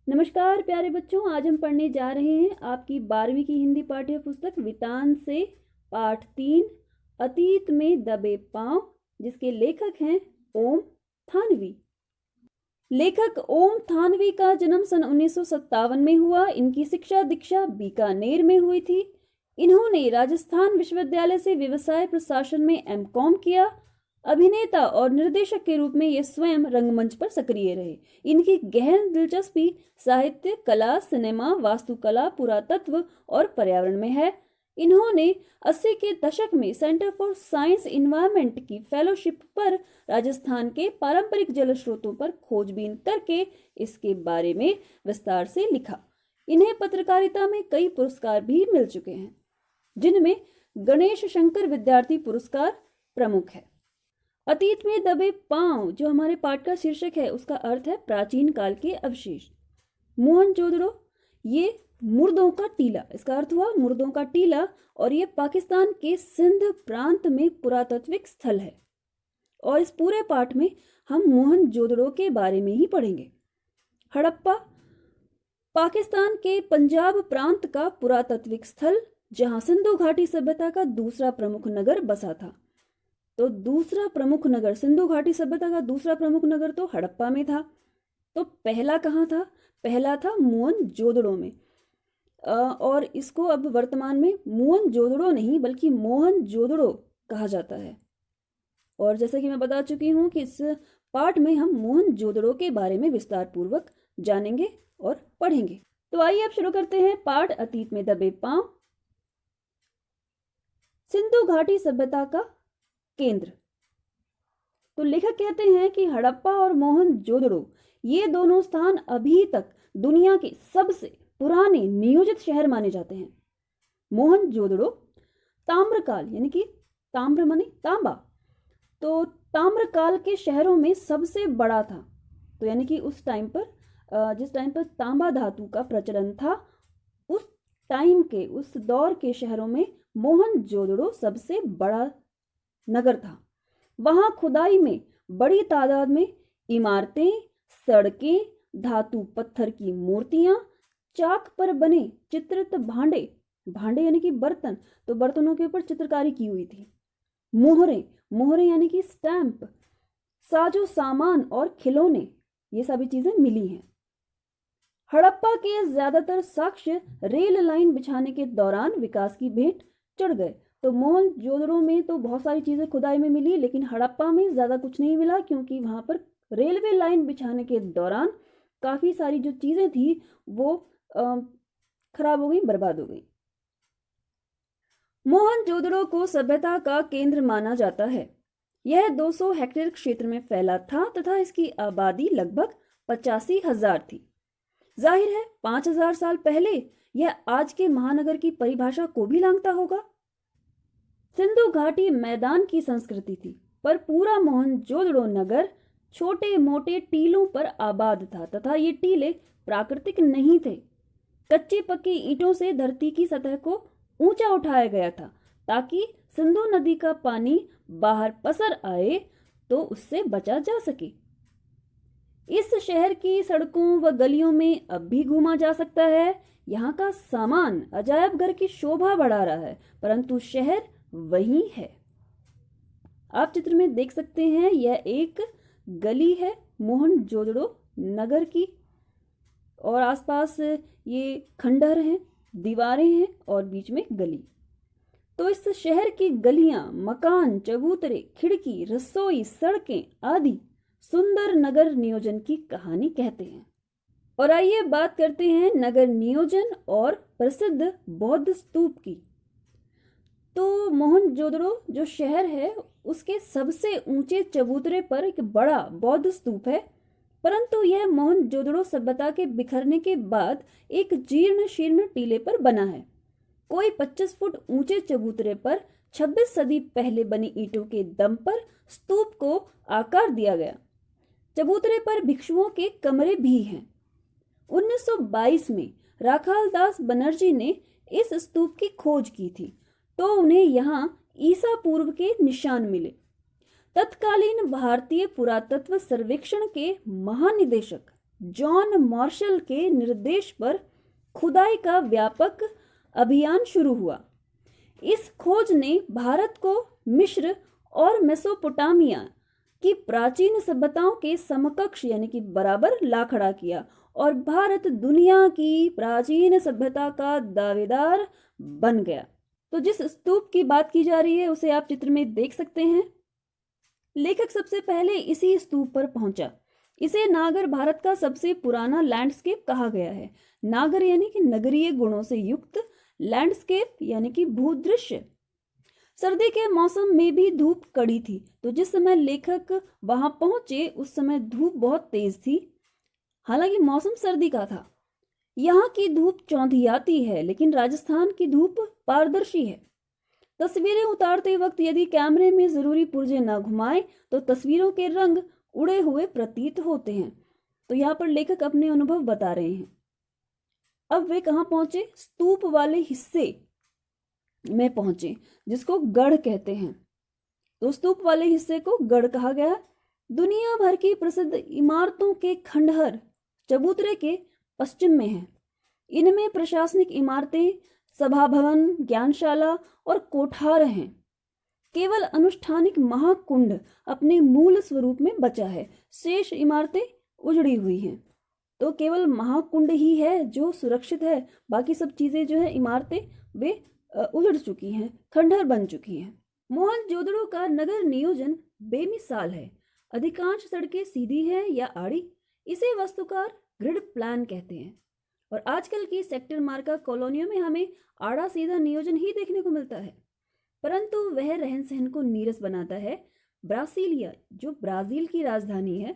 नमस्कार प्यारे बच्चों, आज हम पढ़ने जा रहे हैं आपकी 12वीं की हिंदी पाठ्य पुस्तक वितान से पाठ 3 अतीत में दबे पांव, जिसके लेखक हैं ओम थानवी। लेखक ओम थानवी का जन्म सन 1957 में हुआ। इनकी शिक्षा दीक्षा बीकानेर में हुई थी। इन्होंने राजस्थान विश्वविद्यालय से व्यवसाय प्रशासन में एमकॉम किया। अभिनेता और निर्देशक के रूप में ये स्वयं रंगमंच पर सक्रिय रहे। इनकी गहन दिलचस्पी साहित्य, कला, सिनेमा, वास्तुकला, पुरातत्व और पर्यावरण में है। इन्होंने 80 के दशक में सेंटर फॉर साइंस इन्वायरमेंट की फेलोशिप पर राजस्थान के पारंपरिक जल स्रोतों पर खोजबीन करके इसके बारे में विस्तार से लिखा। इन्हें पत्रकारिता में कई पुरस्कार भी मिल चुके हैं, जिनमें गणेश शंकर विद्यार्थी पुरस्कार प्रमुख है। अतीत में दबे पांव जो हमारे पाठ का शीर्षक है, उसका अर्थ है प्राचीन काल के अवशेष। मोहनजोदड़ो ये मुर्दों का टीला, इसका अर्थ हुआ मुर्दों का टीला, और ये पाकिस्तान के सिंध प्रांत में पुरातात्विक स्थल है। और इस पूरे पाठ में हम मोहनजोदड़ो के बारे में ही पढ़ेंगे। हड़प्पा पाकिस्तान के पंजाब प्रांत का पुरातात्विक स्थल, जहां सिंधु घाटी सभ्यता का दूसरा प्रमुख नगर बसा था। तो दूसरा प्रमुख नगर, सिंधु घाटी सभ्यता का दूसरा प्रमुख नगर तो हड़प्पा में था। तो पहला कहाँ था? पहला था मोहनजोदड़ो में। और इसको अब वर्तमान में मोहनजोदड़ो नहीं बल्कि मोहनजोदड़ो कहा जाता है। और जैसे कि मैं बता चुकी हूँ कि इस पाठ में हम मोहनजोदड़ो के बारे में विस्तार पूर्वक जानेंगे और पढ़ेंगे। तो आइए अब शुरू करते हैं पाठ अतीत में दबे पांव। सिंधु घाटी सभ्यता का केंद्र। तो लेखक कहते हैं कि हड़प्पा और मोहनजोदड़ो ये दोनों स्थान अभी तक दुनिया के सबसे पुराने नियोजित शहर माने जाते हैं। मोहनजोदड़ो ताम्रकाल यानी कि ताम्र माने तांबा, तो ताम्रकाल के शहरों में सबसे बड़ा था। तो यानी कि उस टाइम पर जिस टाइम पर तांबा धातु का प्रचलन था, उस टाइम के उस दौर के शहरों में मोहनजोदड़ो सबसे बड़ा नगर था। वहां खुदाई में बड़ी तादाद में इमारतें, सड़कें, धातु पत्थर की मूर्तियां, चाक पर बने चित्रित भांडे, भांडे यानी कि बर्तन, तो बर्तनों के ऊपर चित्रकारी की हुई थी। मोहरे, मोहरे यानी कि स्टैंप, साजो सामान और खिलौने, ये सभी चीजें मिली हैं। हड़प्पा के ज्यादातर साक्ष्य रेल लाइन बिछाने के दौरान विकास की भेंट चढ़ गए। तो मोहनजोदड़ो में तो बहुत सारी चीजें खुदाई में मिली, लेकिन हड़प्पा में ज्यादा कुछ नहीं मिला, क्योंकि वहां पर रेलवे लाइन बिछाने के दौरान काफी सारी जो चीजें थी वो खराब हो गई, बर्बाद हो गई। मोहनजोदड़ो को सभ्यता का केंद्र माना जाता है। यह 200 हेक्टेयर क्षेत्र में फैला था तथा इसकी आबादी लगभग 85,000 थी। जाहिर है 5,000 साल पहले यह आज के महानगर की परिभाषा को भी लांघता होगा। सिंधु घाटी मैदान की संस्कृति थी, पर पूरा मोहनजोदड़ो नगर छोटे मोटे टीलों पर आबाद था तथा ये टीले प्राकृतिक नहीं थे। कच्ची पक्की ईंटों से धरती की सतह को ऊंचा उठाया गया था ताकि सिंधु नदी का पानी बाहर पसर आए तो उससे बचा जा सके। इस शहर की सड़कों व गलियों में अब भी घूमा जा सकता है। यहाँ का सामान अजायब घर की शोभा बढ़ा रहा है, परंतु शहर वही है। आप चित्र में देख सकते हैं, यह एक गली है मोहनजोदड़ो नगर की, और आसपास ये खंडहर हैं, दीवारें हैं और बीच में गली। तो इस शहर की गलियां, मकान, चबूतरे, खिड़की, रसोई, सड़कें आदि सुंदर नगर नियोजन की कहानी कहते हैं। और आइए बात करते हैं नगर नियोजन और प्रसिद्ध बौद्ध स्तूप की। तो मोहनजोदड़ो जो शहर है उसके सबसे ऊंचे चबूतरे पर एक बड़ा बौद्ध स्तूप है, परंतु यह मोहनजोदड़ो सभ्यता के बिखरने के बाद एक जीर्ण शीर्ण टीले पर बना है। कोई 25 फुट ऊंचे चबूतरे पर 26 सदी पहले बनी ईंटों के दम पर स्तूप को आकार दिया गया। चबूतरे पर भिक्षुओं के कमरे भी हैं। 1922 में राखालदास बनर्जी ने इस स्तूप की खोज की थी, तो उन्हें यहाँ ईसा पूर्व के निशान मिले। तत्कालीन भारतीय पुरातत्व सर्वेक्षण के महानिदेशक जॉन मार्शल के निर्देश पर खुदाई का व्यापक अभियान शुरू हुआ। इस खोज ने भारत को मिस्र और मेसोपोटामिया की प्राचीन सभ्यताओं के समकक्ष यानी कि बराबर ला खड़ा किया और भारत दुनिया की प्राचीन सभ्यता का दावेदार बन गया। तो जिस स्तूप की बात की जा रही है उसे आप चित्र में देख सकते हैं। लेखक सबसे पहले इसी स्तूप पर पहुंचा। इसे नागर भारत का सबसे पुराना लैंडस्केप कहा गया है। नागर यानी कि नगरीय गुणों से युक्त, लैंडस्केप यानी कि भूदृश्य। सर्दी के मौसम में भी धूप कड़ी थी, तो जिस समय लेखक वहां पहुंचे उस समय धूप बहुत तेज थी। हालांकि मौसम सर्दी का था। यहाँ की धूप चौंधियाती है, लेकिन राजस्थान की धूप पारदर्शी है। तस्वीरें उतारते वक्त यदि कैमरे में जरूरी पुर्जे न घुमाएं तो तस्वीरों के रंग उड़े हुए प्रतीत होते हैं। तो यहाँ पर लेखक अपने अनुभव बता रहे हैं। अब वे कहाँ पहुंचे? स्तूप वाले हिस्से में पहुंचे, जिसको गढ़ कहते हैं। तो स्तूप वाले हिस्से को गढ़ कहा गया। दुनिया भर की प्रसिद्ध इमारतों के खंडहर चबूतरे के पश्चिम में हैं। इनमें प्रशासनिक इमारतें, सभा भवन, ज्ञानशाला और कोठार हैं। केवल अनुष्ठानिक महाकुंड अपने मूल स्वरूप में बचा है, शेष इमारतें उजड़ी हुई हैं। तो केवल महाकुंड ही है जो सुरक्षित है, बाकी सब चीजें जो है इमारतें वे उजड़ चुकी हैं, खंडहर बन चुकी हैं। मोहनजोदड़ो का नगर नियोजन बेमिसाल है। अधिकांश सड़कें सीधी हैं या आड़ी। इसे वास्तुकार ग्रिड प्लान कहते हैं। और आजकल की सेक्टर मार्का कॉलोनियों में हमें आड़ा सीधा नियोजन ही देखने को मिलता है, परंतु वह रहन सहन को नीरस बनाता है। ब्रासीलिया जो ब्राजील की राजधानी है,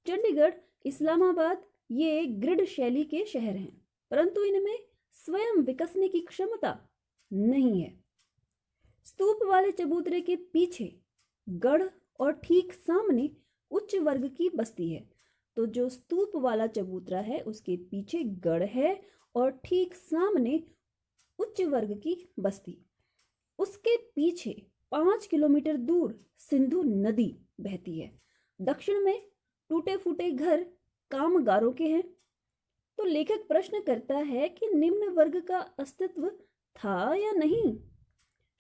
चंडीगढ़, इस्लामाबाद, ये ग्रिड शैली के शहर हैं, परंतु इनमें स्वयं विकसने की क्षमता नहीं है। स्तूप वाले चबूतरे के पीछे गढ़ और ठीक सामने उच्च वर्ग की बस्ती है। तो जो स्तूप वाला चबूतरा है उसके पीछे गढ़ है और ठीक सामने उच्च वर्ग की बस्ती। उसके पीछे 5 किलोमीटर दूर सिंधु नदी बहती है। दक्षिण में टूटे फूटे घर कामगारों के हैं। तो लेखक प्रश्न करता है कि निम्न वर्ग का अस्तित्व था या नहीं।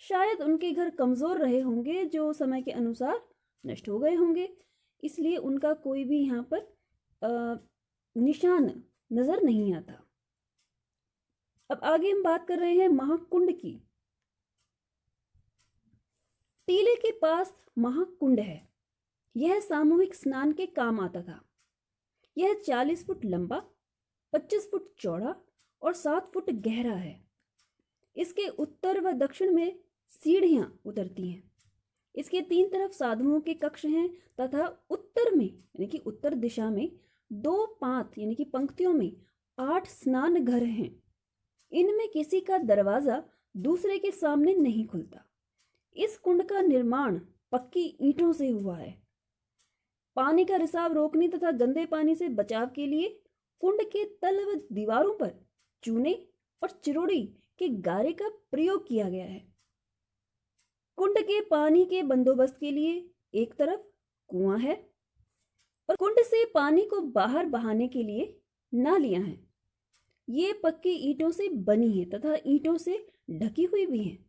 शायद उनके घर कमजोर रहे होंगे जो समय के अनुसार नष्ट हो गए होंगे, इसलिए उनका कोई भी यहाँ पर निशान नजर नहीं आता। अब आगे हम बात कर रहे हैं महाकुंड की। टीले के पास महाकुंड है। यह सामूहिक स्नान के काम आता था। यह 40 फुट लंबा, 25 फुट चौड़ा और 7 फुट गहरा है। इसके उत्तर व दक्षिण में सीढ़ियां उतरती हैं। इसके 3 तरफ साधुओं के कक्ष हैं तथा उत्तर में यानी कि उत्तर दिशा में 2 पांत यानी कि पंक्तियों में 8 स्नान घर हैं। इनमें किसी का दरवाजा दूसरे के सामने नहीं खुलता। इस कुंड का निर्माण पक्की ईंटों से हुआ है। पानी का रिसाव रोकने तथा गंदे पानी से बचाव के लिए कुंड के तल व दीवारों पर चूने और चिरोड़ी के गारे का प्रयोग किया गया है। कुंड के पानी के बंदोबस्त के लिए एक तरफ कुआं है और कुंड से पानी को बाहर बहाने के लिए नालियां हैं। ये पक्की ईंटों से बनी है तथा ईंटों से ढकी हुई भी हैं।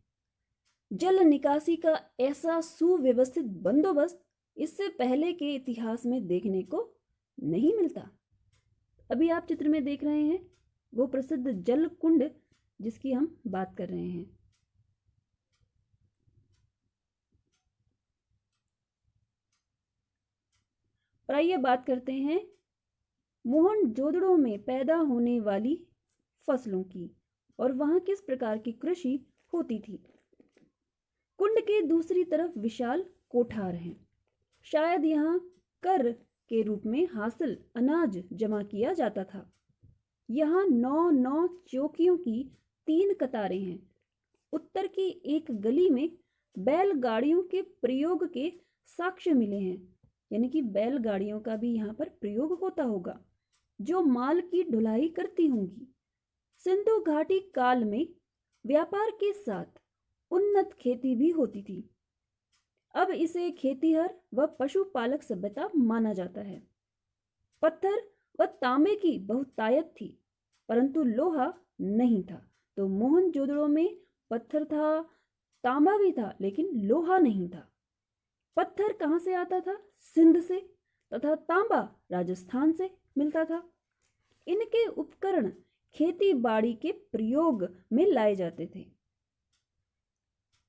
जल निकासी का ऐसा सुव्यवस्थित बंदोबस्त इससे पहले के इतिहास में देखने को नहीं मिलता। अभी आप चित्र में देख रहे हैं वो प्रसिद्ध जल कुंड जिसकी हम बात कर रहे हैं। और आइए बात करते हैं मोहनजोदड़ो में पैदा होने वाली फसलों की और वहां किस प्रकार की कृषि होती थी। कुंड के दूसरी तरफ विशाल कोठार हैं। शायद यहाँ कर के रूप में हासिल अनाज जमा किया जाता था। यहाँ 9 चौकियों की 3 कतारें हैं। उत्तर की एक गली में बैलगाड़ियों के प्रयोग के साक्ष्य मिले हैं, यानी कि बैलगाड़ियों का भी यहाँ पर प्रयोग होता होगा जो माल की ढुलाई करती होंगी। सिंधु घाटी काल में व्यापार के साथ उन्नत खेती भी होती थी। अब इसे खेतीहर व पशुपालक सभ्यता माना जाता है। पत्थर वह तांबे की बहुतायत थी, परंतु लोहा नहीं था। तो मोहनजोदड़ो में पत्थर था, तांबा भी था, लेकिन लोहा नहीं था। पत्थर कहाँ से आता था? सिंध से, तथा तांबा राजस्थान से मिलता था। इनके उपकरण खेती बाड़ी के प्रयोग में लाए जाते थे।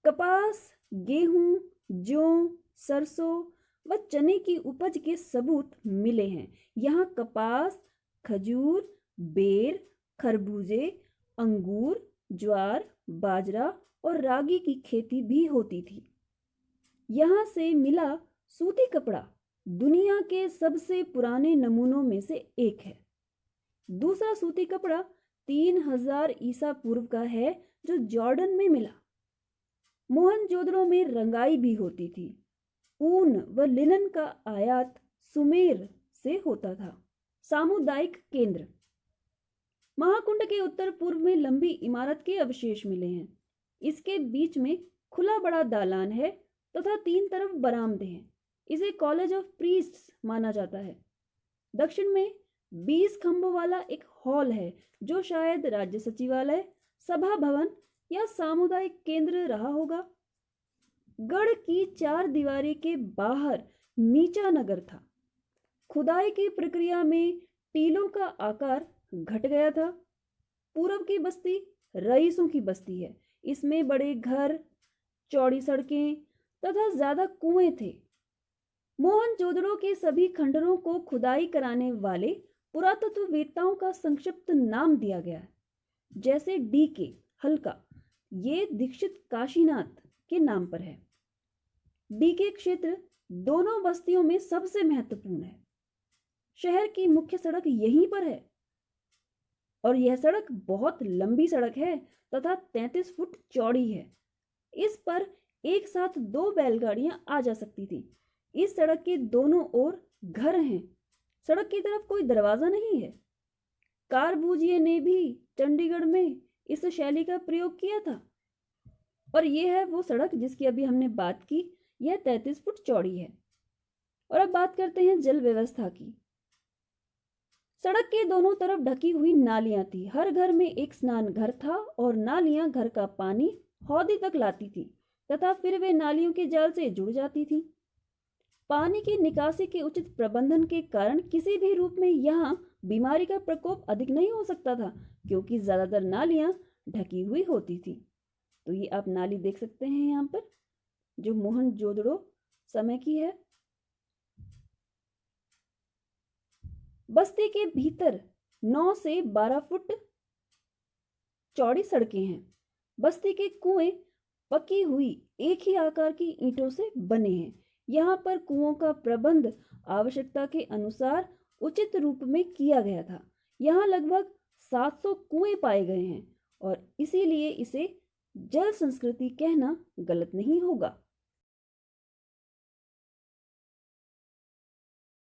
कपास, गेहूं, जौ, सरसों व चने की उपज के सबूत मिले हैं। यहाँ कपास, खजूर, बेर, खरबूजे, अंगूर, ज्वार, बाजरा और रागी की खेती भी होती थी। यहाँ से मिला सूती कपड़ा दुनिया के सबसे पुराने नमूनों में से एक है। दूसरा सूती कपड़ा 3000 ईसा पूर्व का है, जो जॉर्डन में मिला। मोहनजोदड़ो में रंगाई भी होती थी। ऊन व लिनन का आयात सुमेर से होता था। सामुदायिक केंद्र। महाकुंड के उत्तर पूर्व में लंबी इमारत के अवशेष मिले हैं। इसके बीच में खुला बड़ा दालान है तथा 3 तरफ बरामदे हैं। इसे कॉलेज ऑफ प्रीस्ट्स माना जाता है। दक्षिण में 20 खंभों वाला एक हॉल है, जो शायद राज्य सचिवालय, सभा भवन या सामुदायिक केंद्र रहा होगा। गढ़ की 4 दीवारी के बाहर नीचा नगर था। खुदाई की प्रक्रिया में टीलों का आकार घट गया था। पूर्व की बस्ती रईसों की बस्ती है। इसमें बड़े घर, चौड़ी सड़कें तथा ज्यादा कुएं थे। मोहनजोदड़ो के सभी खंडरों को खुदाई कराने वाले पुरातत्ववेत्ताओं का संक्षिप्त नाम दिया गया है, जैसे DK हल्का, ये दीक्षित काशीनाथ के नाम पर है। DK क्षेत्र दोनों बस्तियों में सबसे महत्वपूर्ण है। शहर की मुख्य सड़क यहीं पर है और यह सड़क बहुत लंबी सड़क है तथा 33 फुट चौड़ी है। इस पर एक साथ 2 बैलगाड़ियां आ जा सकती थी। इस सड़क के दोनों ओर घर हैं। सड़क की तरफ कोई दरवाजा नहीं है। कारबूजिए ने भी चंडीगढ़ में इस शैली का प्रयोग किया था। और यह है वो सड़क जिसकी अभी हमने बात की। यह 33 फुट चौड़ी है। और अब बात करते हैं जल व्यवस्था की। सड़क के दोनों तरफ ढकी हुई नालियां थी। हर घर में एक स्नान घर था और नालियां घर का पानी हौदी तक लाती थी तथा फिर वे नालियों के जाल से जुड़ जाती थी। पानी की निकासी के उचित प्रबंधन के कारण किसी भी रूप में यहाँ बीमारी का प्रकोप अधिक नहीं हो सकता था, क्योंकि ज्यादातर नालियां ढकी हुई होती थी। तो ये आप नाली देख सकते हैं यहाँ पर, जो मोहनजोदड़ो समय की है। बस्ती के भीतर 9 से 12 फुट चौड़ी सड़कें हैं। बस्ती के कुएं पकी हुई एक ही आकार की ईंटों से बने हैं। यहाँ पर कुओं का प्रबंध आवश्यकता के अनुसार उचित रूप में किया गया था। यहाँ लगभग 700 कुएं पाए गए हैं और इसीलिए इसे जल संस्कृति कहना गलत नहीं होगा।